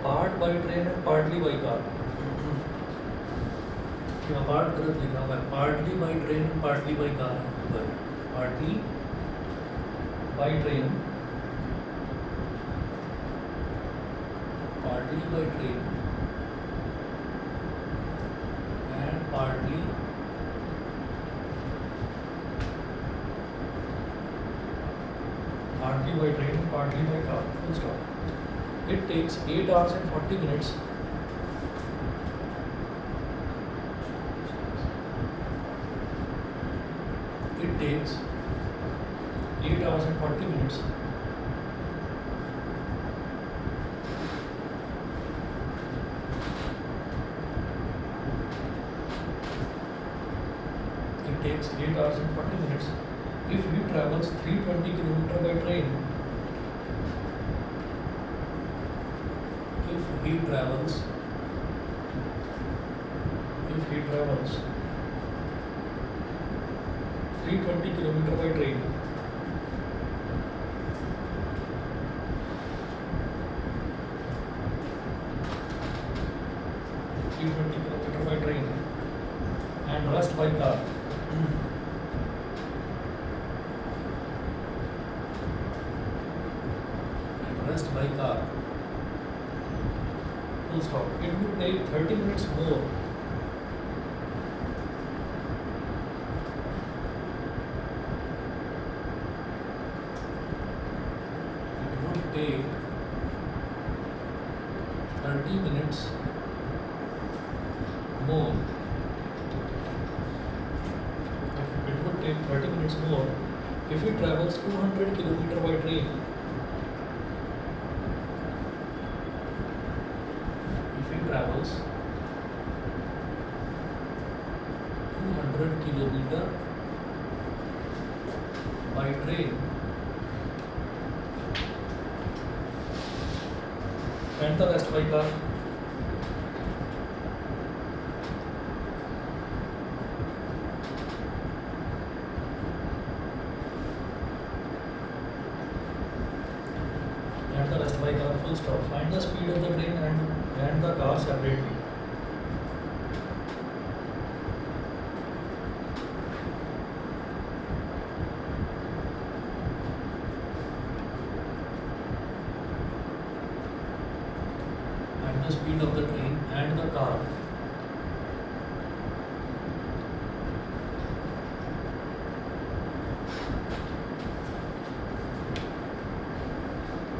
Part by train and partly by car. Part गलत लिखा हुआ है, partly by train and partly by car है, partly by train, partly by train and partly by train, partly by car. Full stop. It takes 8 hours and 40 minutes. It takes 8 hours and 40 minutes. It takes 8 hours and 40 minutes if he travels 320 km by train. If he travels 320 km by train, and rest by car. By car. Full stop. It would take 30 minutes more. It would take 30 minutes more. It would take 30 minutes more if he travels 200 km by train. Travels 200 km by train and the rest by car. And the rest by car. Full stop. Find the speed of the train and the car separately. Find the speed of the train and the car.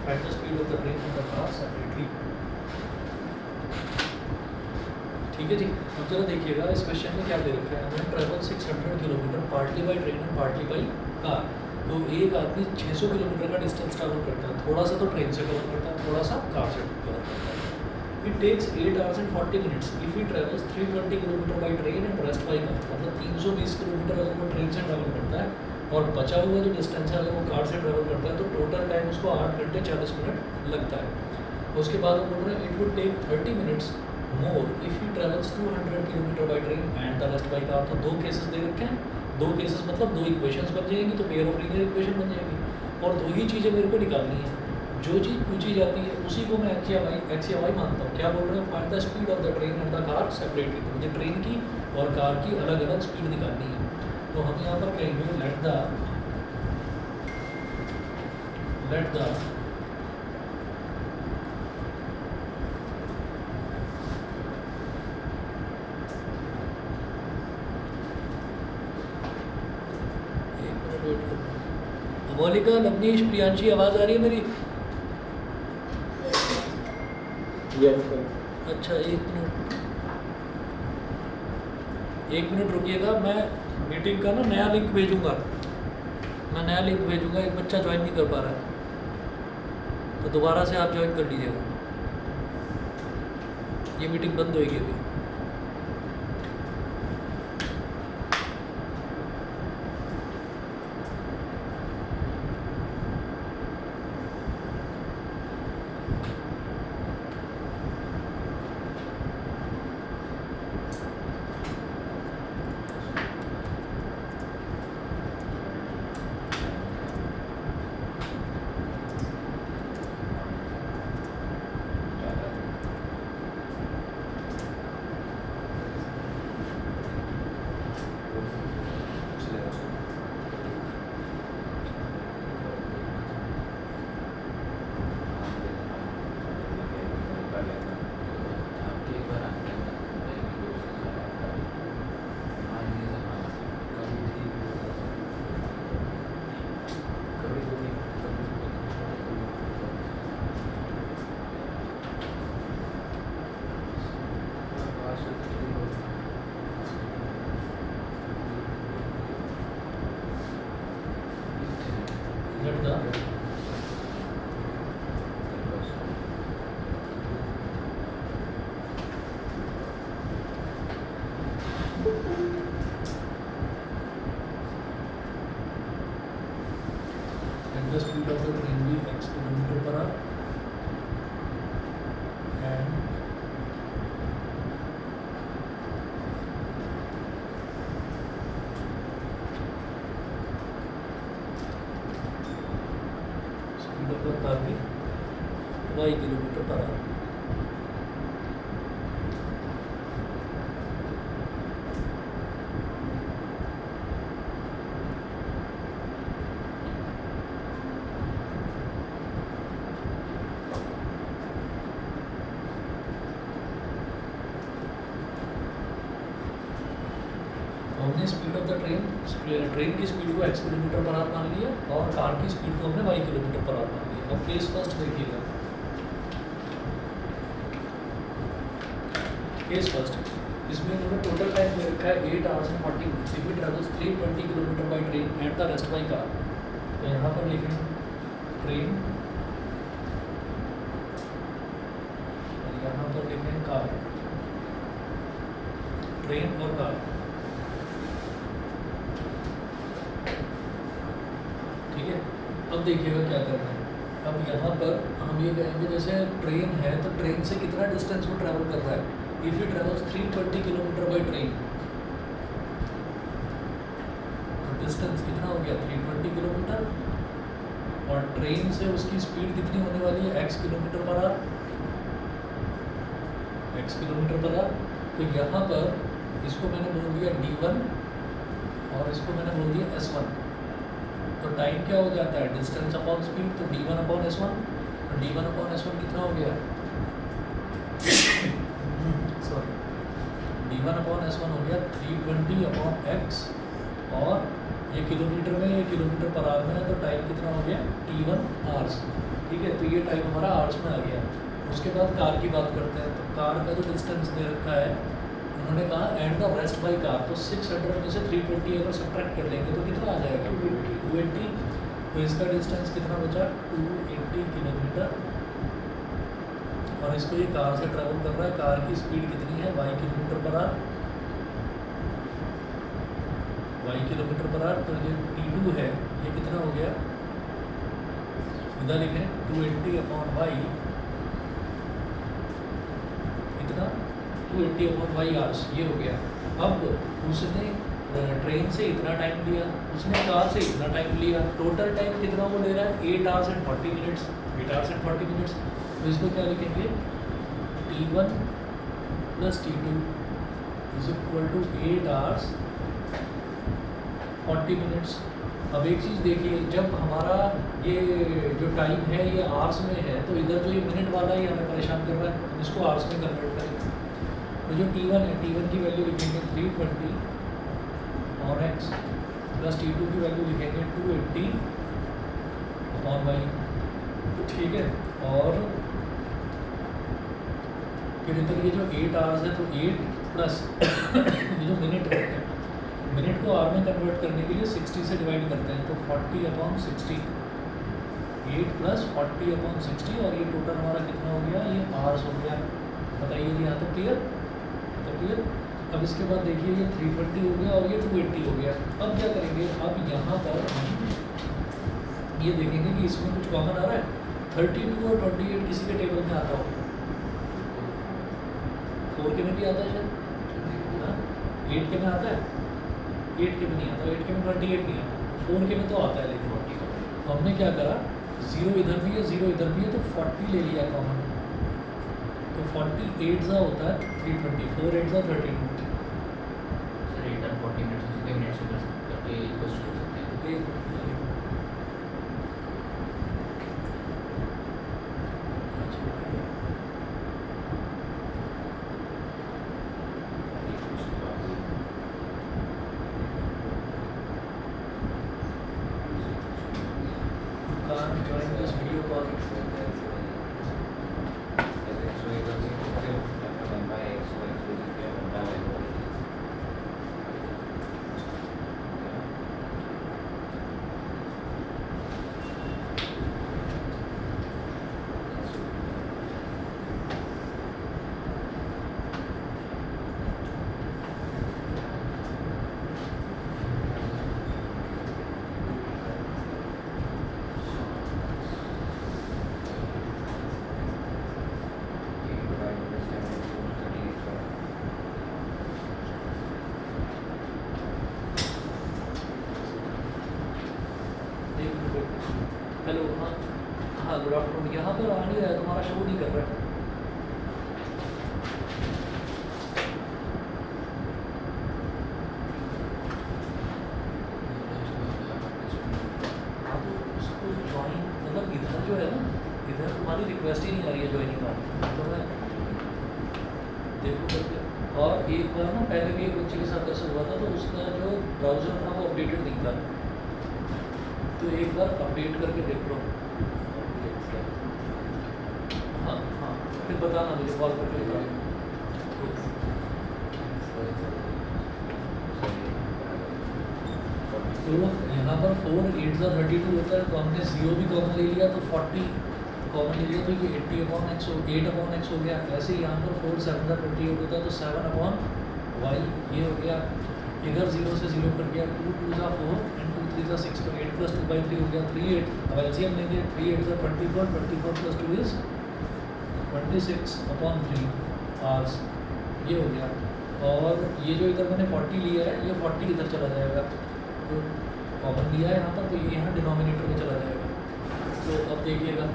Find the speed of the train and the car separately. ठीक है जी। अब जरा देखिएगा इस question में क्या दे रखा है, हमें travel 600 kilometre partly by train and partly by car. तो एक आदमी 600 किलोमीटर का डिस्टेंस ट्रैवल करता है, थोड़ा सा तो ट्रेन से कवर करता है, थोड़ा सा कार से कवर करता है। It takes 8 hours and 40 minutes if he travels 320 kilometre by train and rest by car. मतलब 320 किलोमीटर अगर वो ट्रेन से ट्रैवल करता है और बचा हुआ जो डिस्टेंस है अगर वो कार से ट्रैवल करता है तो टोटल टाइम उसको 8 घंटे 40 मिनट लगता है। उसके बाद वो बोल रहे हैं it would take 30 minutes more if he travels 200 km by train and the rest by car। तो दो केसेस दे रखे हैं, दो केसेस मतलब दो इक्वेशंस बन जाएंगी, तो पेयर ऑफ लीनियर इक्वेशन बन जाएगी और दो ही चीज़ें मेरे को निकालनी है। जो चीज़ पूछी जाती है उसी को मैं एक्स या वाई मानता हूँ। क्या बोल रहे हैं, find the speed of the train and the car separately. तो मुझे ट्रेन की और कार की अलग अलग स्पीड निकालनी है। तो हम यहाँ पर कहेंगे लेट द मौलिका, लवनीश, प्रियांशी, आवाज़ आ रही है मेरी? अच्छा एक मिनट रुकिएगा, मैं मीटिंग का ना नया लिंक भेजूंगा। एक बच्चा ज्वाइन नहीं कर पा रहा है तो दोबारा से आप ज्वाइन कर लीजिएगा। ये मीटिंग बंद होएगी अभी। Let the speed of the train be x kilometer per hour and speed of the car be y kilometer per hour. हमने स्पीड ऑफ द ट्रेन की स्पीड को x किलोमीटर पर आवर मान लिया और car की speed को हमने y kilometre per our मान लिया। अब केस फर्स्ट देखिएगा, केस फर्स्ट इसमें उन्होंने टोटल टाइम दे रखा है 8 hours and 40 minutes। If it travels 320 kilometre by train at the rest by car, तो यहाँ पर लिखें ट्रेन और यहाँ पर लिखें कार, ट्रेन और कार। ठीक है, अब देखिएगा क्या करना है। अब यहाँ पर हम ये कहेंगे जैसे ट्रेन है तो ट्रेन से कितना डिस्टेंस वो ट्रैवल कर रहा है। If you travels 320 kilometre by train, तो डिस्टेंस कितना हो गया 320 किलोमीटर, और ट्रेन से उसकी स्पीड कितनी होने वाली है x kilometre per hour, x kilometre per hour. तो यहाँ पर इसको मैंने बोल दिया d1 और इसको मैंने बोल दिया s1। तो टाइम क्या हो जाता है डिस्टेंस अपॉन स्पीड, तो d1 अपॉन s1, तो d1 अपॉन s1 कितना हो गया सॉरी d1 अपॉन s1 हो गया 320 अपॉन x, और ये किलोमीटर में, ये किलोमीटर पर आवर में है, तो टाइम कितना हो गया t1 आवर्स। ठीक है, तो ये टाइम हमारा आवर्स में आ गया। उसके बाद कार की बात करते हैं। तो कार का जो डिस्टेंस दे रखा है उन्होंने कहा and the rest by car, तो 600 में से 320 अगर सब्ट्रैक्ट कर लेंगे तो कितना आ जाएगा 280। तो इसका डिस्टेंस कितना बचा 280 किलोमीटर, और इसको ये कार से ट्रैवल कर रहा है। कार की स्पीड कितनी है y kilometre per our, y kilometre per hour. तो ये t2 है, ये कितना हो गया, इधर लिखें 280 अपॉन y, कितना 280 अपॉन y आवर्स, ये हो गया। अब उसने ट्रेन से इतना टाइम लिया, उसने कार से इतना टाइम लिया, टोटल टाइम कितना वो ले रहा है 8 hours and 40 minutes, 8 hours and 40 minutes। तो इसको क्या लिखेंगे t1 plus t2 is equal to 8 hours 40 minutes। अब एक चीज़ देखिए, जब हमारा ये जो टाइम है ये आवर्स में है, तो इधर जो ये मिनट वाला ही हमें परेशान कर रहा है, हम इसको आवर्स में कन्वर्ट करेंगे। तो जो t1 है, t1 की वैल्यू लिखेंगे 320 और x, प्लस t2 की वैल्यू लिखेंगे 280 अपॉन y। ठीक है, और फिर इधर ये जो 8 hours है, तो 8 प्लस ये जो मिनट है, मिनट को आवर में कन्वर्ट करने के लिए 60 से डिवाइड करते हैं, तो 40 अपॉन 60, 8 प्लस 40 अपॉन 60, और ये टोटल हमारा कितना हो गया, ये आवर्स हो गया। बताइए जी, यहाँ तक क्लियर? तो क्लियर। अब इसके बाद देखिए ये 320 हो गया और ये 280 हो गया। अब क्या करेंगे, अब यहाँ पर हम ये देखेंगे कि इसमें कुछ कॉमन आ रहा है। 32 और 28 किसी के टेबल में आता हो, 4 के में भी आता है शायद, 8 के में आता है, 8 के में नहीं आता, 8 के में 28 नहीं आता, 4 के में तो आता है। लेकिन 40 तो हमने क्या करा, 0 इधर भी है 0 इधर भी है, तो 40 ले लिया कॉमन। तो 48 सा होता है 320, 4 8 सा 32। सर 8 और 40 मिनट्स उसके मिनट्स में करके इक्वल हो सकते हैं। Join this video call. Show नहीं कर रहा है। हाँ तो उसको ज्वाइन मतलब इधर जो है ना, इधर तुम्हारी रिक्वेस्ट ही नहीं आ रही है ज्वाइनिंग वाली, तो मैं देखो करके। और एक बार ना पहले भी एक बच्चे के साथ ऐसा हुआ था, तो उसका जो ब्राउज़र था वो अपडेटेड नहीं था, तो एक बार अपडेट करके देख लो। हाँ हाँ, फिर बताना मुझे, कॉल करके बताना। तो यहाँ पर 4 8 32 होता है, तो हमने 0 भी कॉमन ले लिया तो 40 कॉमन ले लिया, तो ये 80/x 8/x हो गया। ऐसे ही यहाँ पर 4 7 28 होता है, तो 7/y ये हो गया। इधर 0 से 0 कर दिया, 2 2 4 and 2 3 6, तो 8 + 2/3 हो गया 3 8। अब एलसीएम लेंगे, 3 8 24, 24 + 2 is 26/3 आवर्स, ये हो गया। और ये जो इधर मैंने 40 लिया है, ये 40 इधर चला जाएगा, तो कॉमन लिया है यहाँ पर, तो ये यहाँ डिनोमिनेटर में चला जाएगा। तो अब देखिएगा,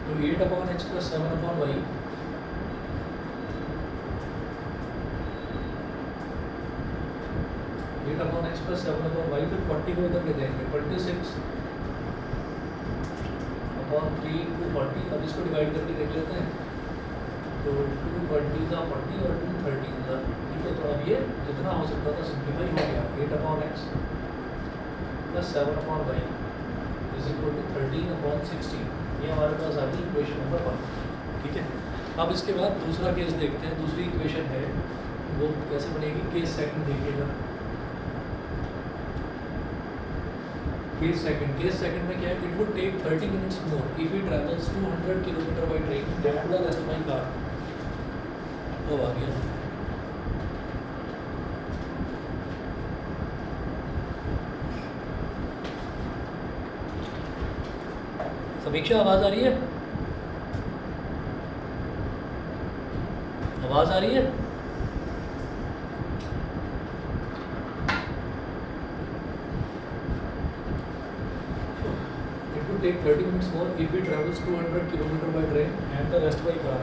तो 8/x + 7/y, x + 7/y, फिर 40 को इधर ले जाएंगे, 26/3 × 40। अब इसको डिवाइड करके देख लेते हैं, तो 2 20 और 2 30, ठीक है। तो अब ये जितना हो सकता था सिंप्लीफाई हो गया। 8/x + 7/y = 13/16, ये हमारे पास आ गई इक्वेशन नंबर 1, ठीक है। अब इसके बाद दूसरा केस देखते हैं। दूसरी इक्वेशन है वो कैसे बनेगी, केस सेकंड देखिएगा। केस सेकंड में क्या है, it would take 30 minutes more if he travels 200 km by train and the rest by car। तो आ गया, समीक्षा आवाज आ रही है, आवाज आ रही है? Take 30 minutes more if he travels 200 km by train and the rest by car।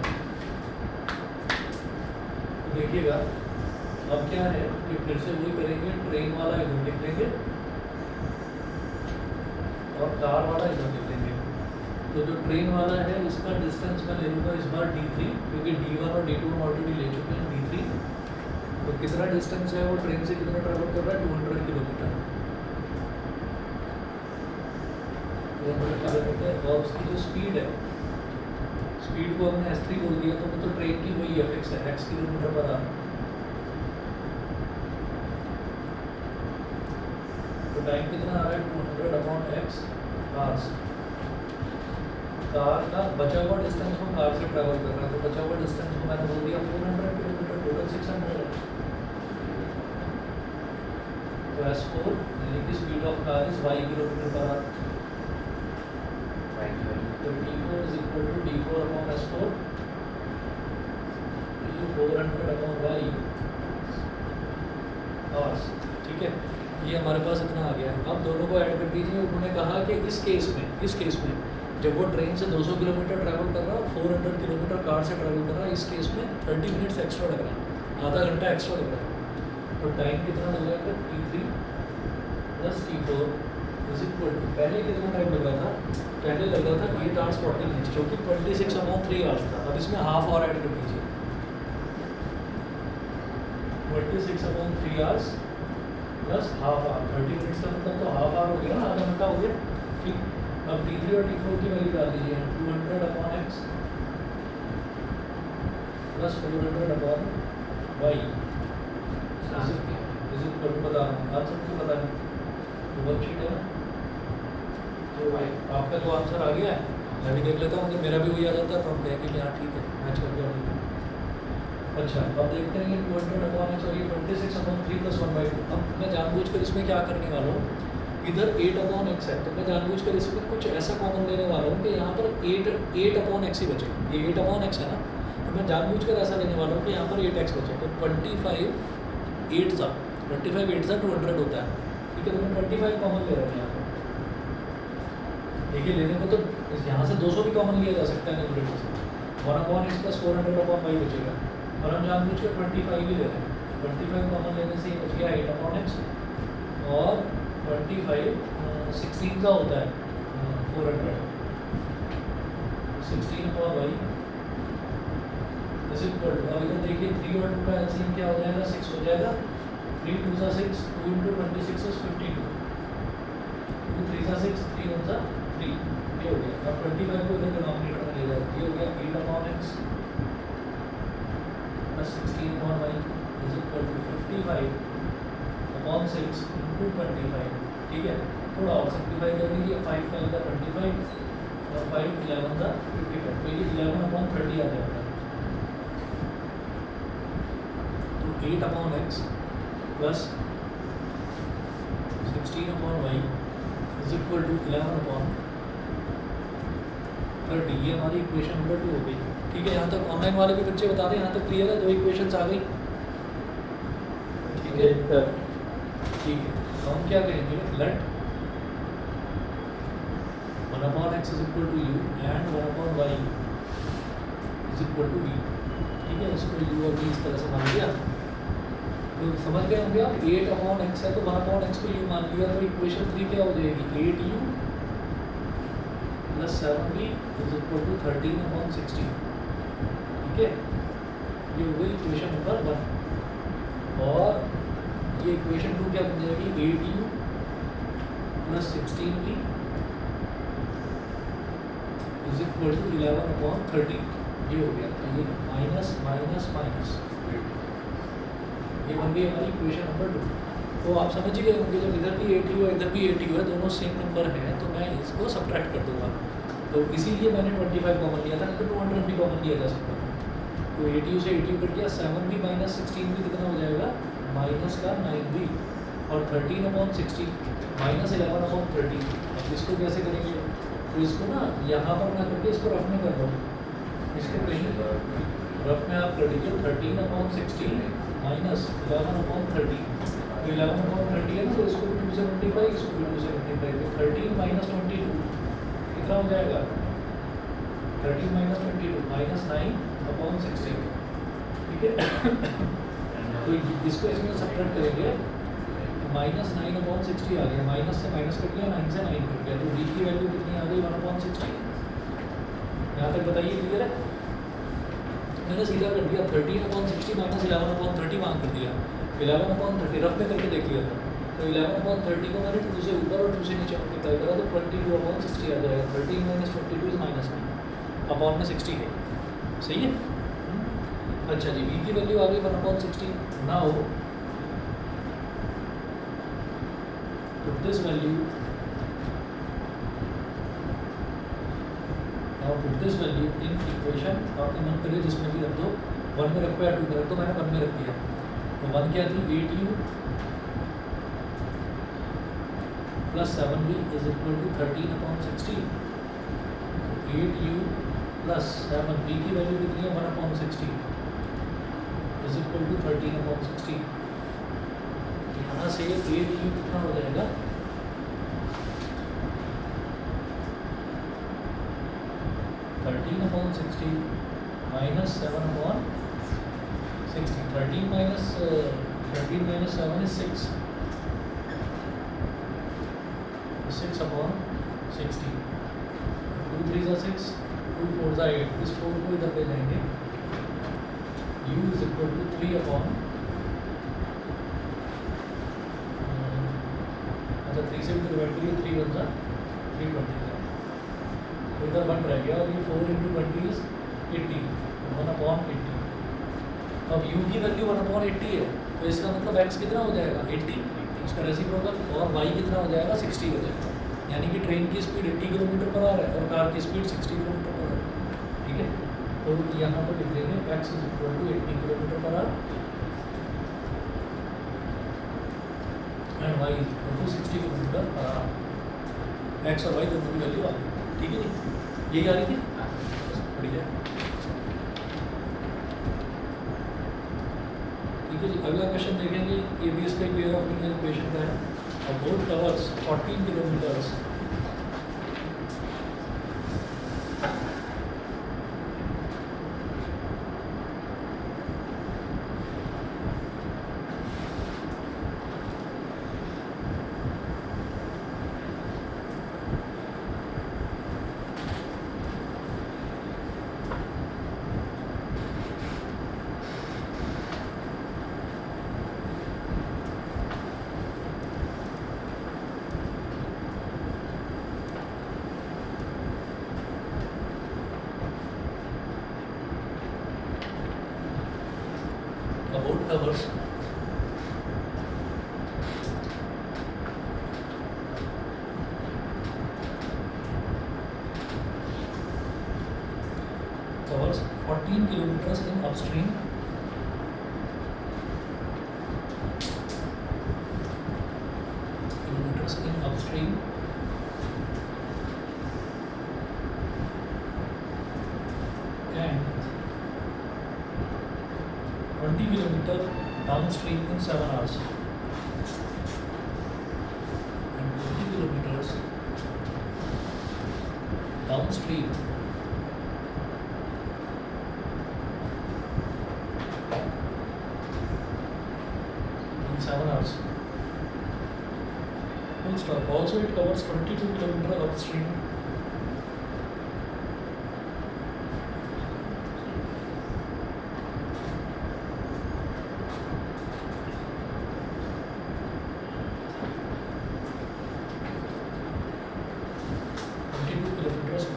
तो देखिएगा अब क्या है कि फिर से वही करेंगे, ट्रेन वाला इधर लिख देंगे और कार वाला इधर लिख देंगे। तो जो ट्रेन वाला है इसका डिस्टेंस मैं ले लूँगा इस बार d3, क्योंकि d1 और d2 हम ऑलरेडी ले चुके हैं d3। तो कितना डिस्टेंस है, वो ट्रेन से कितना ट्रैवल कर रहा है, 200 किलोमीटर। और उसकी जो स्पीड है, स्पीड को हमने s3 बोल दिया, तो वो तो ट्रेन की वही fx है, x किलोमीटर पर आवर। तो टाइम कितना आ रहा है, 200/x आवर्स। कार का बचा हुआ डिस्टेंस को कार से ट्रैवल कर रहा है, तो बचा हुआ डिस्टेंस को मैंने बोल दिया 400 किलोमीटर, टोटल 600 है। तो s4 यानी कि speed of car is y kilometre per hour. तो d4 = d4/s4, ये 400/y आवर्स, ठीक है। ये हमारे पास इतना आ गया है। अब दोनों को ऐड कर दीजिए। उन्होंने कहा कि इस केस में जब वो ट्रेन से 200 किलोमीटर ट्रैवल कर रहा है, 400 किलोमीटर कार से ट्रैवल कर रहा है, इस केस में 30 मिनट्स एक्स्ट्रा लग रहा है, आधा घंटा एक्स्ट्रा लग रहा है। तो टाइम कितना लग जाएगा, t3 + t4 = पहले कितना टाइम लग रहा था, पहले लग रहा था 8 hours 40 minutes, जो कि 26/3 आवर्स था। अब इसमें हाफ आवर ऐड कर दीजिए, 26/3 hours plus half hour, 30 minutes का मतलब तो हाफ आवर हो गया, आधा घंटा हो गया, ठीक। अब t3 और t4 की वैल्यू डाल दीजिए, 200/x + 400/y बता रहा हूँ, आप सबको बता रहे हैं, वर्कशीट है ना। तो आपका तो आंसर आ गया है, मैं भी देख लेता हूँ, अगर मेरा भी वही आ जाता है तो हम कहेंगे कि हाँ ठीक है, मैच कर गया, ठीक है। अच्छा, अब देखते हैं ये 200/x और ये 26/3 + 1/2। अब मैं जानबूझकर इसमें क्या करने वाला हूँ, इधर 8/x है, तो मैं जानबूझकर इसमें कुछ ऐसा कॉमन लेने वाला हूँ कि यहाँ पर 8/x ही बचे। ये 8/x है ना, तो मैं जानबूझकर ऐसा लेने वाला हूँ कि यहाँ पर 8x बचे। तो 25 8 25 8 से 200 होता है, ठीक है। तो मैं 25 कॉमन ले रहा हूँ यहाँ पर। देखिए लेने को तो यहाँ से 200 भी कॉमन लिया जा सकता है न्यूमरेटर से, 1/x प्लस 400/y बचेगा, और हम जानबूझ के 25 ही ले रहे हैं। 25 कॉमन लेने से ये बच गया 8/x, और 25 16 का होता है 400, 16/y इज इक्वल टू, अब इधर देखिए 3 और 2 का एलसीएम क्या हो जाएगा, 6 हो जाएगा। 3 2 सा 6, 2 × 26 इज 52, 2 3 सा 6, 3 1 सा 3, ये हो गया। अब 25 को इधर डिनोमिनेटर में ले जाओ, ये हो गया 8/x plus 16/y is equal to 55/6 × 25, ठीक है। थोड़ा और सिंप्लीफाई कर लीजिए, 5 5 का 25 और 5 11 का 55, तो ये 11/30 आ जाएगा। तो 8/x plus 16/y is equal to 11/30, ये हमारी इक्वेशन नंबर 2 हो गई, ठीक है। यहाँ तक ऑनलाइन वाले भी बच्चे बता दें, यहाँ तक क्लियर है, 2 इक्वेशंस आ गई, ठीक है। ठीक है, तो हम क्या कहेंगे, let 1/x is equal to u and 1/y is equal to v, ठीक है। इसको u और v इस तरह से मान लिया, तो समझ गए होंगे आप। 8/x है तो 1/x को u मान लिया, तो इक्वेशन 3 क्या हो जाएगी, 8u plus 7v is equal to 13/16, ठीक है। ये हो गई इक्वेशन नंबर 1, और ये इक्वेशन 2 क्या बन जाएगी, 8u plus 16v is equal to 11/30, ये हो गया। तो ये माइनस माइनस माइनस, ये बन गई हमारी इक्वेशन नंबर 2। तो आप समझ ही गए होंगे, जब इधर भी 8u है इधर भी 8u है, दोनों सेम नंबर हैं, तो मैं इसको सब्ट्रैक्ट कर दूंगा। तो इसीलिए मैंने 25 कॉमन लिया था, नहीं तो 200 भी कॉमन लिया जा सकता था। तो 8u से 8u कट गया, 7v माइनस 16v कितना हो जाएगा, माइनस का 9v, और 13/16 माइनस 11/30। अब इसको कैसे करेंगे, तो इसको ना यहाँ पर ना करके इसको रफ में कर लो, इसको कहीं रफ में आप कर लीजिए, 13/16 माइनस 11/30, तो 11/30 है ना, तो इसको भी 2 से मल्टीप्लाई, इसको भी 2 से मल्टीप्लाई, तो 13 माइनस 22 कितना हो जाएगा, 13 माइनस 22 माइनस 9/16, ठीक है। तो इसको इसमें सब्ट्रैक्ट करेंगे, तो माइनस 9/60 आ गया, माइनस से माइनस कट गया, 9 से 9 कट गया, तो v की वैल्यू कितनी आ गई, 1/60। यहाँ तक बताइए, क्लियर है। मैंने सीधा कर दिया, 13/60 माइनस 11/30 मान कर दिया, 11/30 रफ में करके देख लिया था, तो 11/30 को मैंने 2 से ऊपर और 2 से नीचे मल्टीप्लाई करा, तो 22/60 आ जाएगा। 13 माइनस 22 इज माइनस 9 अपॉन में 60 है, सही है। अच्छा जी, v की वैल्यू आ गई 1/60। Now put this value, now put this value in equation, आपने मन करे जिसमें भी रख दो, 1 में रखो या 2 में रख दो, मैंने 1 में रख दिया। तो 1 क्या थी, 8u plus 7v is equal to 13/60, 8u plus 7v की वैल्यू कितनी है, 1/60 इज इक्वल टू 13/60। यहाँ से 8u कितना हो जाएगा, 13/60 minus 7/60, 13 minus 7 is 6, 6/60, 2 3 is 6, 2 4 is 8, इस 4 को इधर ले जाएंगे, u is equal to 3 upon, अच्छा 3 से भी डिवाइड करिए, 3 1 जा 320 का, तो इधर 1 रह गया, और ये 4 × 20 इज 80, 1/80। अब u की वैल्यू 1/80 है, तो इसका मतलब x कितना हो जाएगा, 80, उसका रेसिप्रोकल, और y कितना हो जाएगा, 60 हो जाएगा। यानी कि ट्रेन की स्पीड 80 किलोमीटर पर आवर है और कार की स्पीड 60 किलोमीटर पर आवर है, ठीक है। तो यहाँ पर लिख देंगे x is equal to 80 kilometre per hour and y is equal to 60 kilometre per hour. x और y दोनों की वैल्यू आ गई, ठीक है जी, यही आ रही थी, बढ़िया, ठीक ठीक है जी, अगला क्वेश्चन देखेंगे, ये भी इसका पेयर ऑफ लीनियर इक्वेशन का है। A boat covers 14 kilometers a boat covers 14 kilometers in upstream and 20 kilometer downstream in 7 hours. And 20 kilometers downstream in 7 hours. Full stop. Also, it covers 22 kilometer upstream.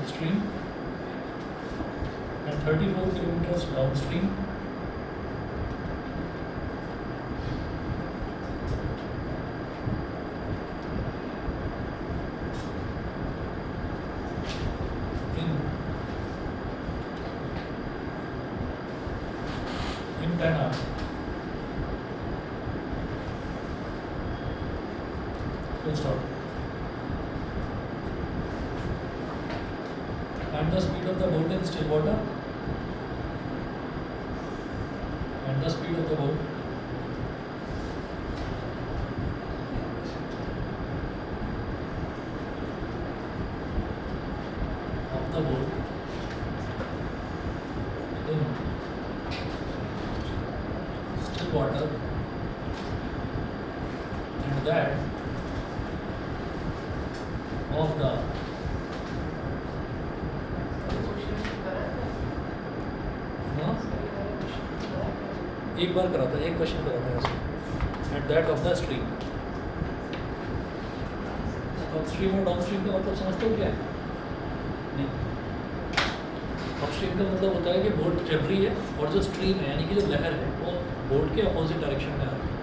Upstream and 34 kilometers downstream. In 10 hours. Full stop. And the speed of the boat in still water, and the speed of the boat in still water, and that of the एक बार करा था, एक question करा था ऐसे, at that of the stream. Upstream और downstream का मतलब समझते हो क्या है? नहीं, अपस्ट्रीम का मतलब होता है कि बोट चल रही है और जो स्ट्रीम है यानी कि जो लहर है वो बोट के अपोजिट डायरेक्शन में आ रही है,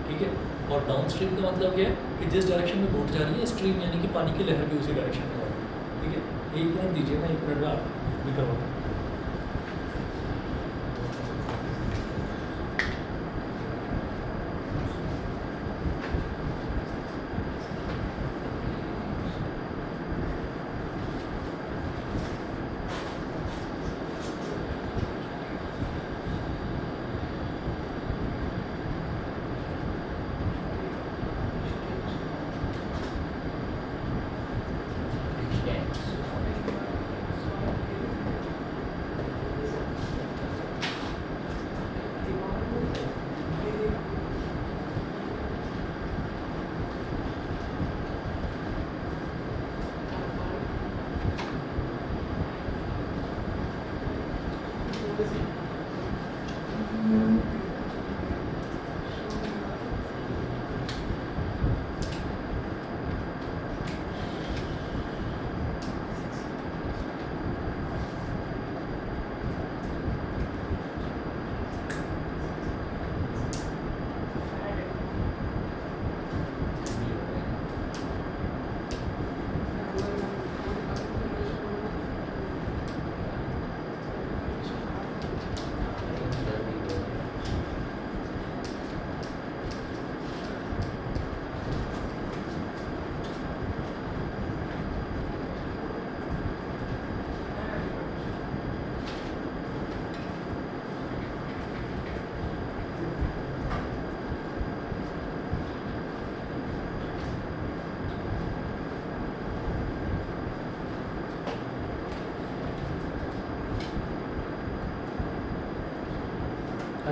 ठीक है। और डाउनस्ट्रीम का मतलब क्या है कि जिस डायरेक्शन में बोट जा रही है, स्ट्रीम यानी कि पानी की लहर भी उसी डायरेक्शन में जा रही है, ठीक है। 1 मिनट दीजिए, मैं 1 मिनट में आप भी करवाता हूँ।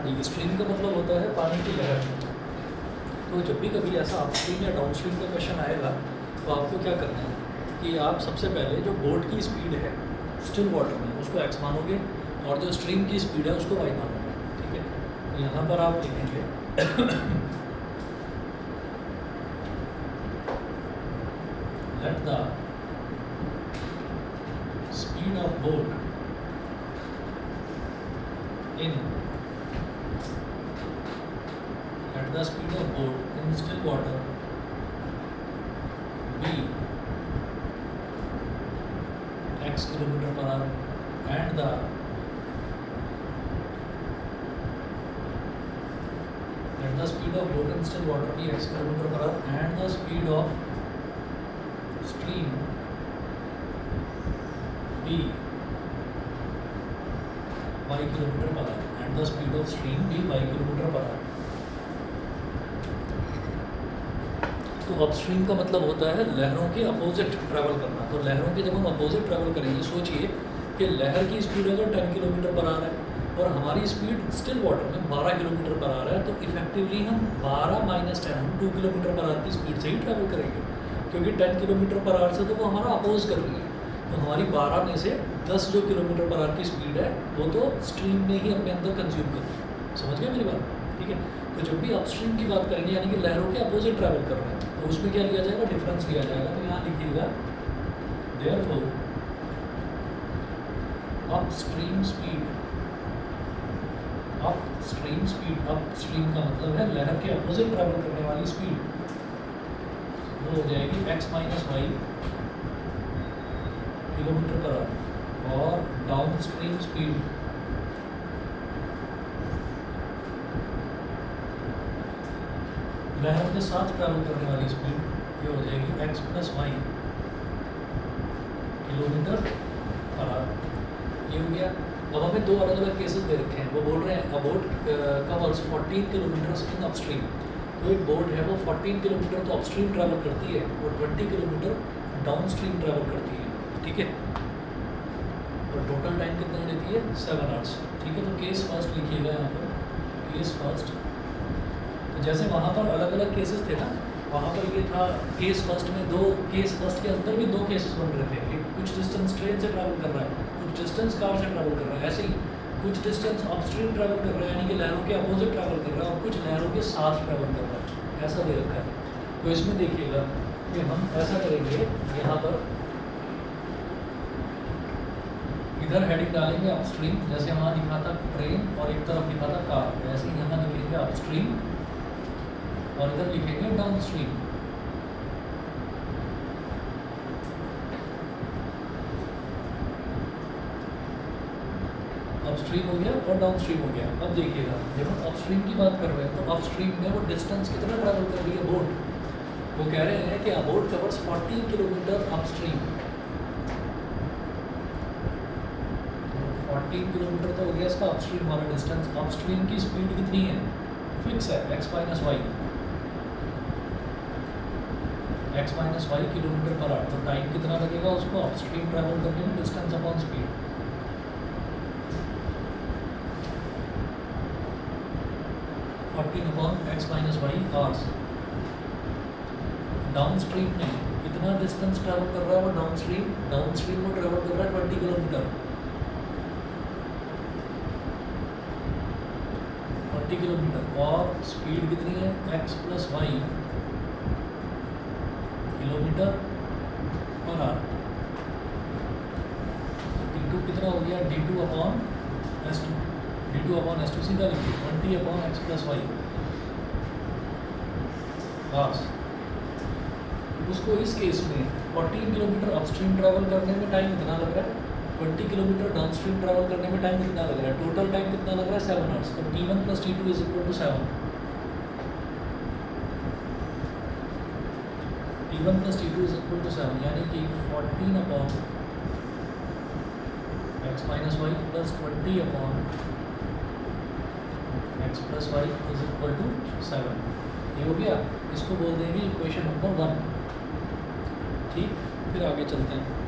हाँ जी, स्ट्रीम का मतलब होता है पानी की लहर। तो जब भी कभी ऐसा अपस्ट्रीम या डाउनस्ट्रीम का क्वेश्चन आएगा तो आपको क्या करना है कि आप सबसे पहले जो बोट की स्पीड है स्टिल वाटर में उसको x मानोगे और जो स्ट्रीम की स्पीड है उसको y मानोगे, ठीक है। तो यहाँ पर आप लिखेंगे let the speed of boat in at the speed of boat in still water be x kilometer per hour and the at the speed of boat in still water be x kilometer per hour and the speed of stream be y kilometre per hour and the speed of stream भी y kilometre per hour. तो upstream का मतलब होता है लहरों के opposite travel करना। तो लहरों के जब हम अपोजिट ट्रैवल करेंगे, सोचिए कि लहर की स्पीड अगर 10 किलोमीटर पर आवर है और हमारी स्पीड स्टिल वाटर में 12 किलोमीटर पर आवर है, तो इफेक्टिवली हम 12 माइनस 10 हम 2 किलोमीटर पर आवर की स्पीड से ही ट्रैवल करेंगे, क्योंकि 10 किलोमीटर पर आवर से तो वो हमारा अपोज कर रही है। तो हमारी 12 में से 10 जो किलोमीटर पर आवर की स्पीड है वो तो स्ट्रीम में ही अपने अंदर कंज्यूम कर रही है। समझ गए मेरी बात, ठीक है। तो जब भी अपस्ट्रीम की बात करेंगे यानी कि लहरों के अपोजिट ट्रैवल कर रहे हैं, तो उसमें क्या लिया जाएगा, डिफरेंस लिया जाएगा। तो यहाँ लिखिएगा therefore upstream speed, upstream speed, upstream का मतलब है लहर के अपोजिट ट्रैवल करने वाली स्पीड, वो हो जाएगी x minus y kilometre per hour और डाउन स्ट्रीम स्पीड लहर के साथ ट्रैवल करने वाली स्पीड ये हो जाएगी x plus y kilometre per hour. ये हो गया। अब हमें दो अलग अलग केसेस दे रखे हैं। वो बोल रहे हैं अ बोट कवर्स 14 किलोमीटर इन अपस्ट्रीम। तो एक बोट है वो 14 किलोमीटर तो अपस्ट्रीम ट्रैवल करती है और 20 किलोमीटर डाउन स्ट्रीम ट्रैवल करती है, ठीक है। और टोटल टाइम कितना लेती है, 7 आवर्स, ठीक है। तो केस फर्स्ट लिखिएगा यहाँ पर, केस फर्स्ट। तो जैसे वहाँ पर अलग अलग केसेस थे ना, वहाँ पर ये था केस फर्स्ट में केस फर्स्ट के अंदर भी दो केसेस बन रहे थे कि कुछ डिस्टेंस ट्रेन से ट्रैवल कर रहा है, कुछ डिस्टेंस कार से ट्रैवल कर रहा है, ऐसे ही कुछ डिस्टेंस अपस्ट्रीम ट्रैवल कर रहा है यानी कि लहरों के अपोजिट ट्रैवल कर रहा है और कुछ लहरों के साथ ट्रैवल कर रहा है, ऐसा दे रखा है। तो इसमें देखिएगा कि हम ऐसा करेंगे, यहाँ पर इधर हेडिंग डालेंगे अपस्ट्रीम, जैसे वहाँ लिखा था ट्रेन और एक तरफ लिखा था कार, ऐसे ही यहाँ लिखेंगे अपस्ट्रीम और इधर लिखेंगे डाउनस्ट्रीम। अपस्ट्रीम हो गया और डाउनस्ट्रीम हो गया। अब देखिएगा जब हम अपस्ट्रीम की बात कर रहे हैं तो अपस्ट्रीम में वो डिस्टेंस कितना ट्रैवल कर रही है बोट, वो कह रहे हैं कि boat covers 14 kilometre upstream. 14 kilometre तो हो गया इसका अपस्ट्रीम वाला डिस्टेंस। अपस्ट्रीम की स्पीड कितनी है, फिक्स है, x minus y, x minus y kilometre per hour. तो टाइम कितना लगेगा उसको अपस्ट्रीम ट्रैवल करने में, distance upon speed. 14 upon x minus y hours. Downstream में कितना डिस्टेंस ट्रैवल कर रहा है वो, डाउन स्ट्रीम में ट्रैवल कर रहा है 20 किलोमीटर। 20 किलोमीटर और स्पीड कितनी है, x plus y kilometre per hour. d2 कितना हो गया, d2 upon s2, d2 upon s2 सीधा लिखिए 20 upon x plus y hours. उसको इस केस में 14 किलोमीटर अपस्ट्रीम ट्रैवल करने में टाइम कितना लग रहा है, 20 किलोमीटर डाउनस्ट्रीम ट्रैवल करने में टाइम कितना लग रहा है, टोटल टाइम कितना लग रहा है 7 आवर्स। तो t1 plus t2 is equal to 7, t1 plus t2 is equal to 7 यानी कि 14 upon x minus y plus 20 upon x plus y is equal to 7। ये हो गया, इसको बोल देंगे इक्वेशन नंबर 1, ठीक। फिर आगे चलते हैं।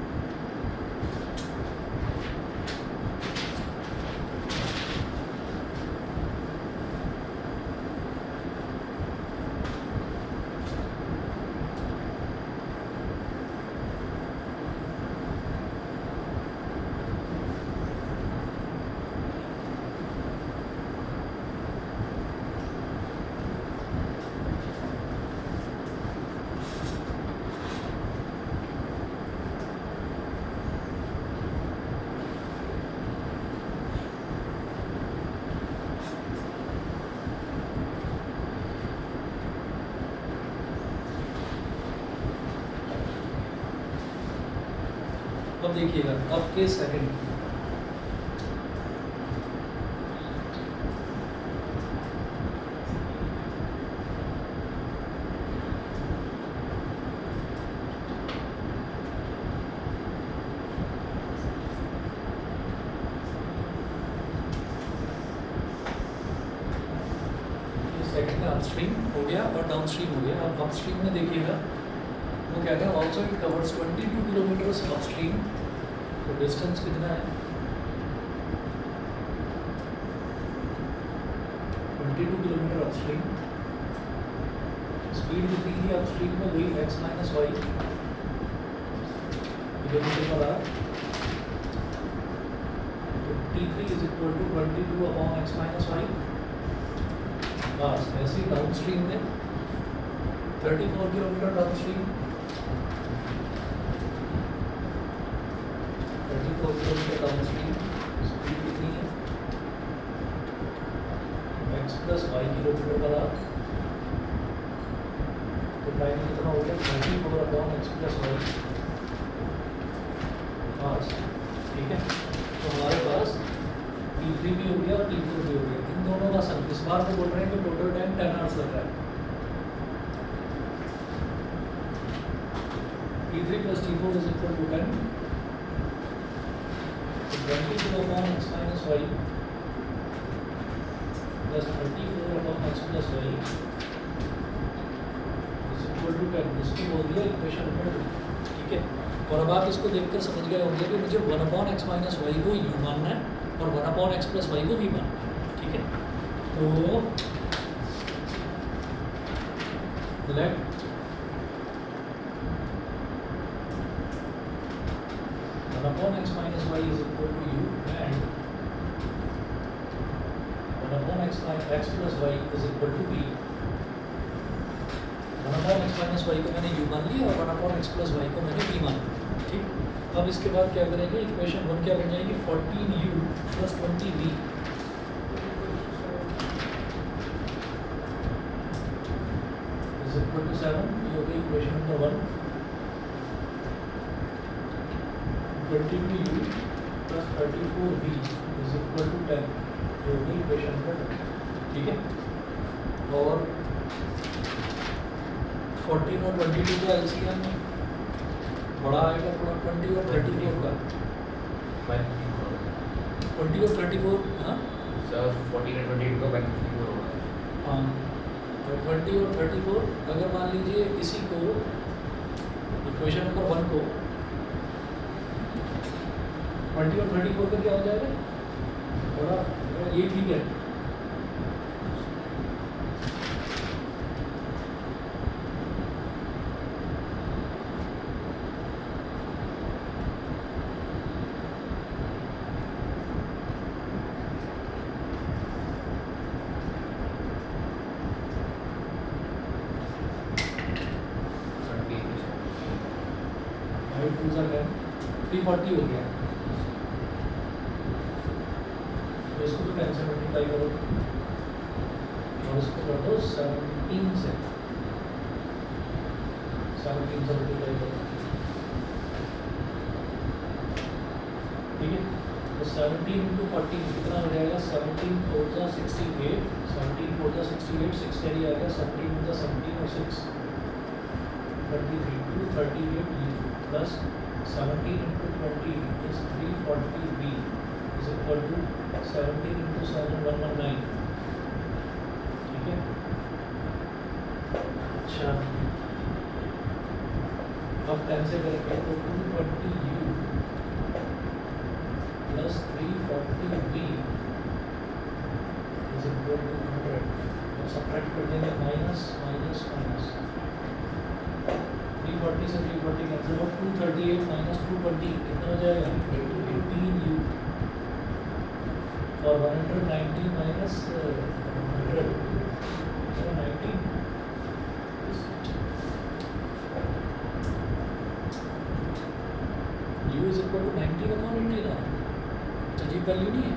अब देखिएगा अब के सेकंड सेकंड में अपस्ट्रीम हो गया और डाउनस्ट्रीम हो गया। अब अपस्ट्रीम में देखिएगा वो कहते हैं also it covers 22 kilometres upstream. तो डिस्टेंस कितना है 22 किलोमीटर अपस्ट्रीम। स्पीड कितनी है अपस्ट्रीम में वही x minus y kilometre per hour. तो t3 is equal to 22 upon x minus y. बस ऐसे ही डाउन स्ट्रीम में 34 kilometre downstream 34 kilometre downstream speed कितनी है x plus y kilometre per hour. तो टाइम कितना हो गया 34 अपॉन x प्लस वाई। बस ठीक है। तो हमारे पास T3 भी हो गया और T4 भी हो गया। इन दोनों का सम इस बार तो बोल रहे हैं कि टोटल टाइम 10 आवर्स लग रहा है। T3 plus T4 is equal to 10. So 22 upon x minus y plus 34 upon x plus y is equal to 10. इसको बोल दिया इक्वेशन नंबर 2। ठीक है। और अब आप इसको देखकर समझ गए होंगे कि मुझे 1 upon x minus y को u मानना है और 1 upon x plus y को v मानना है। ठीक है। तो let 1 upon x minus y is equal to u and 1 upon x plus y is equal to v। 1 upon x minus y को मैंने u मान लिया और 1 upon x plus y को मैंने v मान लिया। ठीक। अब इसके बाद क्या करेंगे इक्वेशन 1 क्या बन जाएगी 14u plus 20v is equal to 7। ये हो गई equation number 1। 22u plus 34v is equal to 10। ये हो गई इक्वेशन नंबर 2। ठीक है। और 14 और 22 का एलसीएम बड़ा आएगा थोड़ा 20 और 34 का 20 और 34 हाँ सर 14 और 28 का 54 होगा। हाँ तो 20 और 34 अगर मान लीजिए इसी को इक्वेशन नंबर 1 को 20 और 34 का क्या हो जाएगा थोड़ा ये ठीक है। फाइव टू सा 340 हो गया। तो इसको तो 10 से मल्टीप्लाई करो और इसको कर दो 17 से 17 से मल्टीप्लाई करो। ठीक है। तो 17 इंटू 40 कितना हो जाएगा 17 4 जा 68 17 4 जा 68 6 कैरी आएगा 17 जा 17 और 6 23 2 38 plus 17 into 20 is 340b is equal to 17 into 7 119। ठीक है। अच्छा अब 10 से करेंगे तो 220u plus 340b is equal to 100। अब सब्ट्रैक्ट कर देंगे माइनस माइनस माइनस 340 से 340 कैंसिल हो 238 माइनस 220 कितना हो जाएगा 18u और 190 minus 100 19। u is equal to 90 upon 80 ना अजीब वैल्यू नहीं है।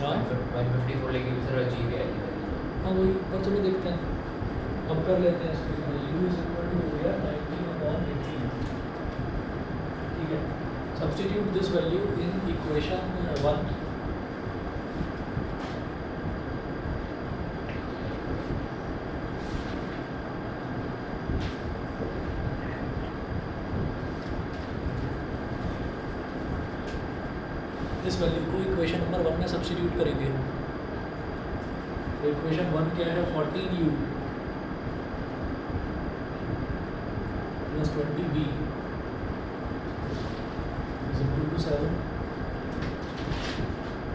हाँ 154 लेके भी सर जी भी आएगी हाँ वही, पर चलो देखते हैं, अब कर लेते हैं इसको। u इज इक्वल टू हो गया 19/18, ठीक है। Substitute this value in equation 1, इस वैल्यू को इक्वेशन नंबर 1 में सब्सटीट्यूट करेंगे। तो इक्वेशन 1 क्या है, 14u plus 20v is equal to 7।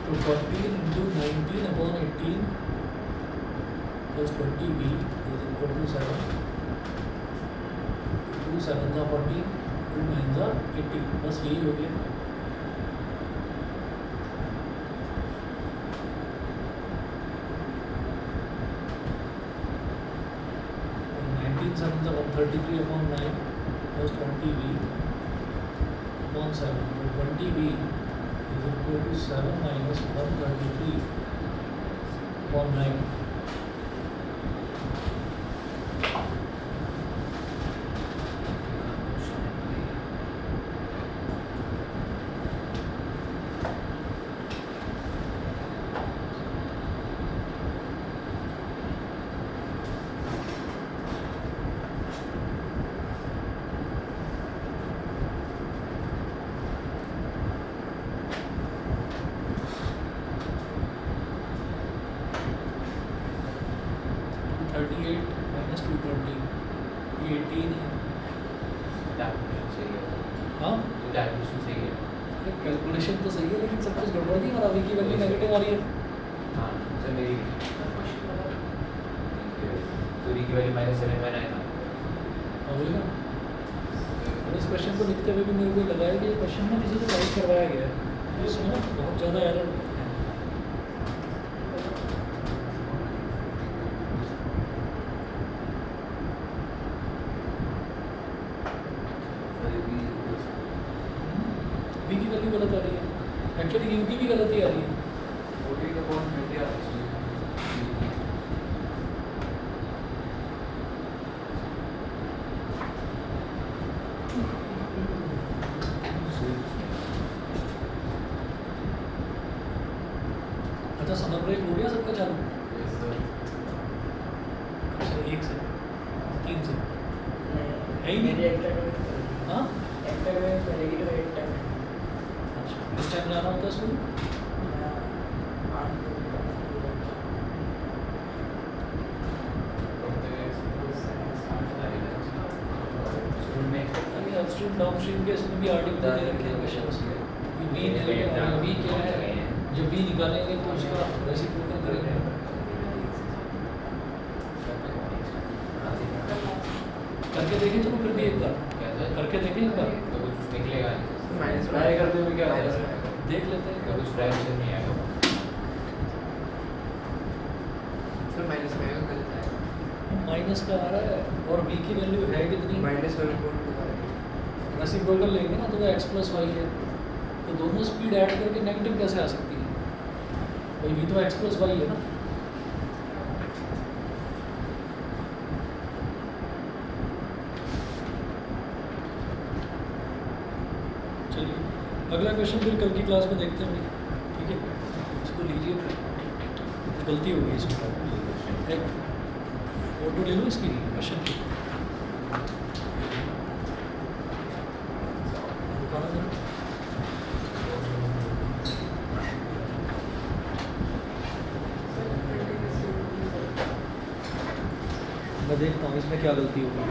तो 14 into 19/18 plus 20v is equal to 7। 2 7 का 14, 2 9 का 18, बस यही हो गया। Seven 133/9 plus 20v upon 7. So 20v is equal to 7 minus 133/9. Calculation तो सही है, लेकिन सब कुछ गड़बड़ नहीं हो रहा। v की वैल्यू नेगेटिव आ रही है। हाँ सर मेरी तो v की वैल्यू -7 बना है ना। हाँ वही ना, और इस क्वेश्चन को लिखते हुए भी मेरे को लगा है कि ये क्वेश्चन ना किसी से टाइप करवाया गया है, इसमें ना बहुत ज़्यादा एरर है। v की वैल्यू गलत आ रही है, एक्चुअली u की भी गलत ही आ रही है। अच्छा समर ब्रेक हो गया सबका चालू? कब से? 1 से 3 से है ही नहीं। हाँ अच्छा, किस टाइम जाना होता है स्कूल? स्कूल में अभी अपस्ट्रीम डाउनस्ट्रीम के इसमें भी आर्टिकल दे रखे हैं क्वेश्चंस के। v निकलेगा, v क्या है, जब v निकालेंगे तो उसका रेसिप्रोकल करेंगे। करके देखें चलो फिर भी एक बार, कैसे करके देखें एक बार, तो कुछ निकलेगा नहीं। माइनस ट्राई करते हुए क्या होगा? देख लेते हैं तो कुछ फ्रैक्शन नहीं आएगा। सर माइनस में आएगा गलत आएगा। माइनस का आ रहा है और v की वैल्यू है कितनी? -1.2 रेसिप्रोकल लेंगे ना तो वो x + y है, तो दोनों स्पीड ऐड करके नेगेटिव कैसे आ सकती है भाई? v तो x + y है ना। चलिए अगला क्वेश्चन फिर कल की क्लास में देखते हैं भाई, ठीक है? इसको लीजिए, फिर गलती हो गई इसमें। एक फोटो ले लो इसकी क्वेश्चन की, दिखाना जरा। मैं देखता हूँ इसमें क्या गलती होगी।